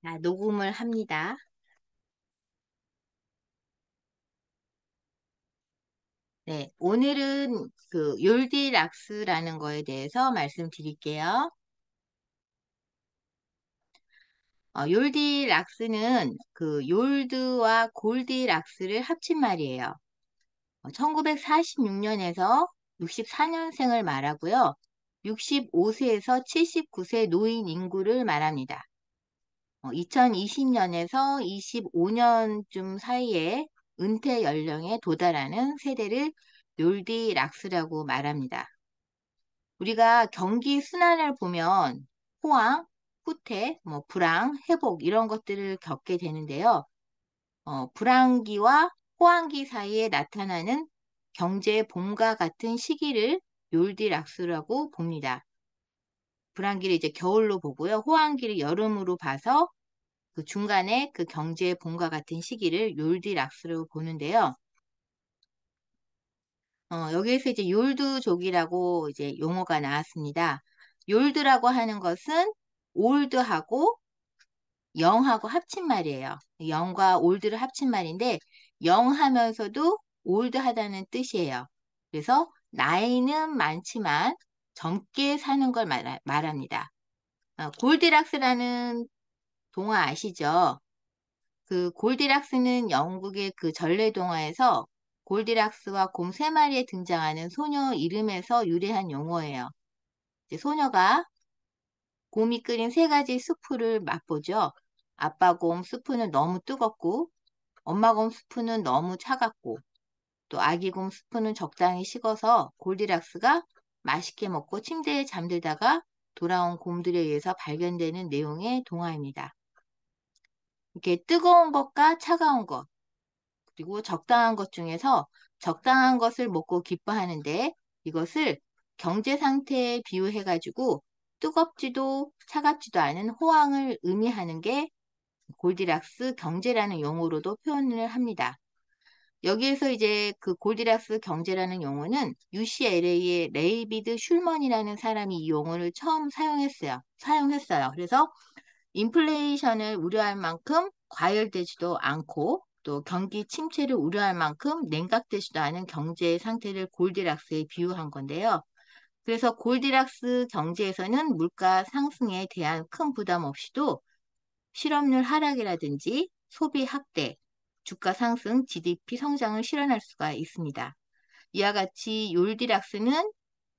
자, 녹음을 합니다. 네, 오늘은 그 욜디락스라는 거에 대해서 말씀드릴게요. 욜디락스는 그 욜드와 골디락스를 합친 말이에요. 1946년에서 64년생을 말하고요. 65세에서 79세 노인 인구를 말합니다. 2020년에서 25년쯤 사이에 은퇴 연령에 도달하는 세대를 욜디락스라고 말합니다. 우리가 경기 순환을 보면 호황, 후퇴, 불황, 회복 이런 것들을 겪게 되는데요. 불황기와 호황기 사이에 나타나는 경제 봄과 같은 시기를 욜디락스라고 봅니다. 불황기를 이제 겨울로 보고요. 호황기를 여름으로 봐서 그 중간에 그 경제 봄과 같은 시기를 욜디락스로 보는데요. 여기에서 이제 욜드족이라고 이제 용어가 나왔습니다. 욜드라고 하는 것은 올드하고 영하고 합친 말이에요. 영과 올드를 합친 말인데 영하면서도 올드하다는 뜻이에요. 그래서 나이는 많지만 젊게 사는 걸 말합니다. 골디락스라는 동화 아시죠? 그 골디락스는 영국의 그 전래 동화에서 골디락스와 곰 세 마리에 등장하는 소녀 이름에서 유래한 용어예요. 이제 소녀가 곰이 끓인 세 가지 수프를 맛보죠. 아빠 곰 수프는 너무 뜨겁고, 엄마 곰 수프는 너무 차갑고, 또 아기 곰 수프는 적당히 식어서 골디락스가 맛있게 먹고 침대에 잠들다가 돌아온 곰들에 의해서 발견되는 내용의 동화입니다. 이렇게 뜨거운 것과 차가운 것, 그리고 적당한 것 중에서 적당한 것을 먹고 기뻐하는데 이것을 경제 상태에 비유해가지고 뜨겁지도 차갑지도 않은 호황을 의미하는 게 골디락스 경제라는 용어로도 표현을 합니다. 여기에서 이제 그 골디락스 경제라는 용어는 UCLA의 레이비드 슐먼이라는 사람이 이 용어를 처음 사용했어요. 그래서 인플레이션을 우려할 만큼 과열되지도 않고 또 경기 침체를 우려할 만큼 냉각되지도 않은 경제 상태를 골디락스에 비유한 건데요. 그래서 골디락스 경제에서는 물가 상승에 대한 큰 부담 없이도 실업률 하락이라든지 소비 확대, 주가 상승, GDP 성장을 실현할 수가 있습니다. 이와 같이 욜디락스는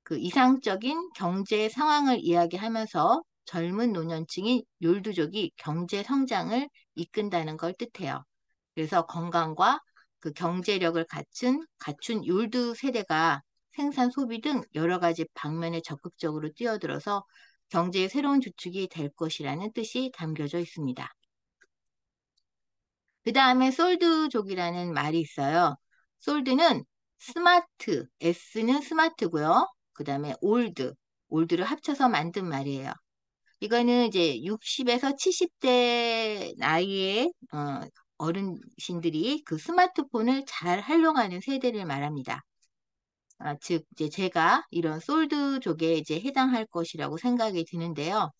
그 이상적인 경제 상황을 이야기하면서 젊은 노년층인 욜드족이 경제 성장을 이끈다는 걸 뜻해요. 그래서 건강과 그 경제력을 갖춘 욜드 세대가 생산 소비 등 여러 가지 방면에 적극적으로 뛰어들어서 경제의 새로운 주축이 될 것이라는 뜻이 담겨져 있습니다. 그 다음에 솔드족이라는 말이 있어요. 솔드는 스마트, S는 스마트고요. 그 다음에 올드를 합쳐서 만든 말이에요. 이거는 이제 60에서 70대 나이의 어르신들이 그 스마트폰을 잘 활용하는 세대를 말합니다. 즉 이제 제가 이런 솔드족에 이제 해당할 것이라고 생각이 드는데요.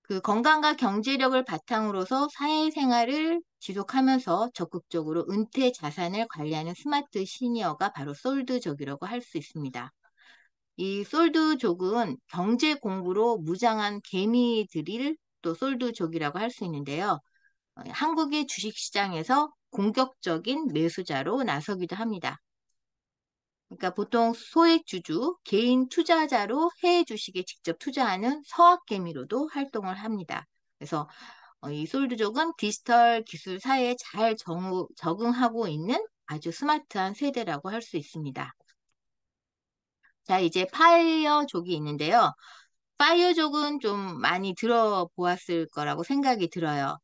그 건강과 경제력을 바탕으로서 사회생활을 지속하면서 적극적으로 은퇴 자산을 관리하는 스마트 시니어가 바로 솔드족이라고 할 수 있습니다. 이 솔드족은 경제 공부로 무장한 개미들을 또 솔드족이라고 할 수 있는데요. 한국의 주식시장에서 공격적인 매수자로 나서기도 합니다. 그러니까 보통 소액주주, 개인 투자자로 해외 주식에 직접 투자하는 서학개미로도 활동을 합니다. 그래서 이 솔드족은 디지털 기술 사회에 잘 적응하고 있는 아주 스마트한 세대라고 할 수 있습니다. 자, 이제 파이어족이 있는데요. 파이어족은 좀 많이 들어보았을 거라고 생각이 들어요.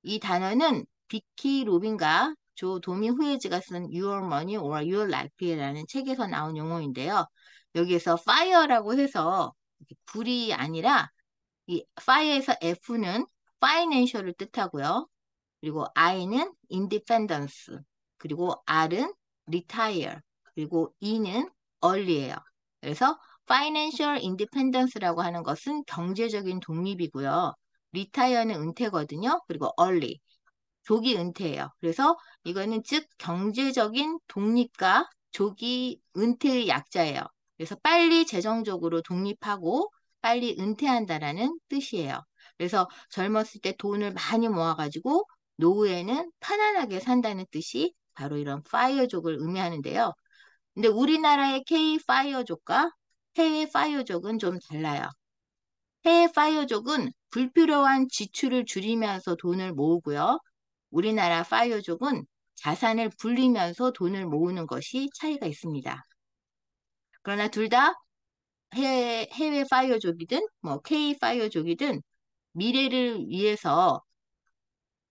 이 단어는 비키 로빈과 조 도미 후에즈가 쓴 Your Money or Your Life라는 책에서 나온 용어인데요. 여기에서 fire라고 해서 불이 아니라 이 fire에서 F는 financial을 뜻하고요. 그리고 I는 independence, 그리고 R은 retire, 그리고 E는 early예요. 그래서 financial independence라고 하는 것은 경제적인 독립이고요. 리타이어는 은퇴거든요. 그리고 early, 조기 은퇴예요. 그래서 이거는 즉 경제적인 독립과 조기 은퇴의 약자예요. 그래서 빨리 재정적으로 독립하고 빨리 은퇴한다라는 뜻이에요. 그래서 젊었을 때 돈을 많이 모아가지고 노후에는 편안하게 산다는 뜻이 바로 이런 파이어족을 의미하는데요. 근데 우리나라의 K 파이어족과 해외 파이어족은 좀 달라요. 해외 파이어족은 불필요한 지출을 줄이면서 돈을 모으고요. 우리나라 파이어족은 자산을 불리면서 돈을 모으는 것이 차이가 있습니다. 그러나 둘 다 해외 파이어족이든 뭐 K 파이어족이든 미래를 위해서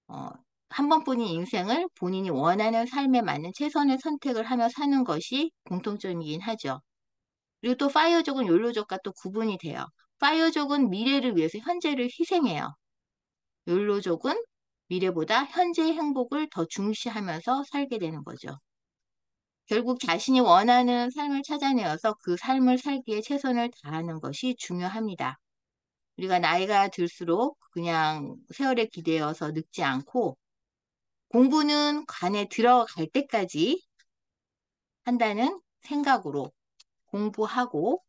어, 한 번뿐인 인생을 본인이 원하는 삶에 맞는 최선의 선택을 하며 사는 것이 공통점이긴 하죠. 그리고 또 파이어족은 욜로족과 또 구분이 돼요. 파이어족은 미래를 위해서 현재를 희생해요. 욜로족은 미래보다 현재의 행복을 더 중시하면서 살게 되는 거죠. 결국 자신이 원하는 삶을 찾아내어서 그 삶을 살기에 최선을 다하는 것이 중요합니다. 우리가 나이가 들수록 그냥 세월에 기대어서 늙지 않고 공부는 관에 들어갈 때까지 한다는 생각으로 공부하고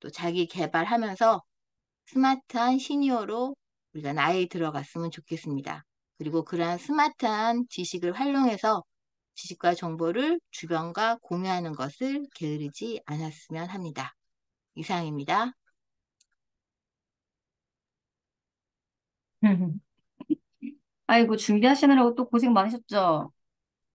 또 자기 개발하면서 스마트한 시니어로 우리가 나이 들어갔으면 좋겠습니다. 그리고 그러한 스마트한 지식을 활용해서 지식과 정보를 주변과 공유하는 것을 게으르지 않았으면 합니다. 이상입니다. 아이고, 준비하시느라고 또 고생 많으셨죠?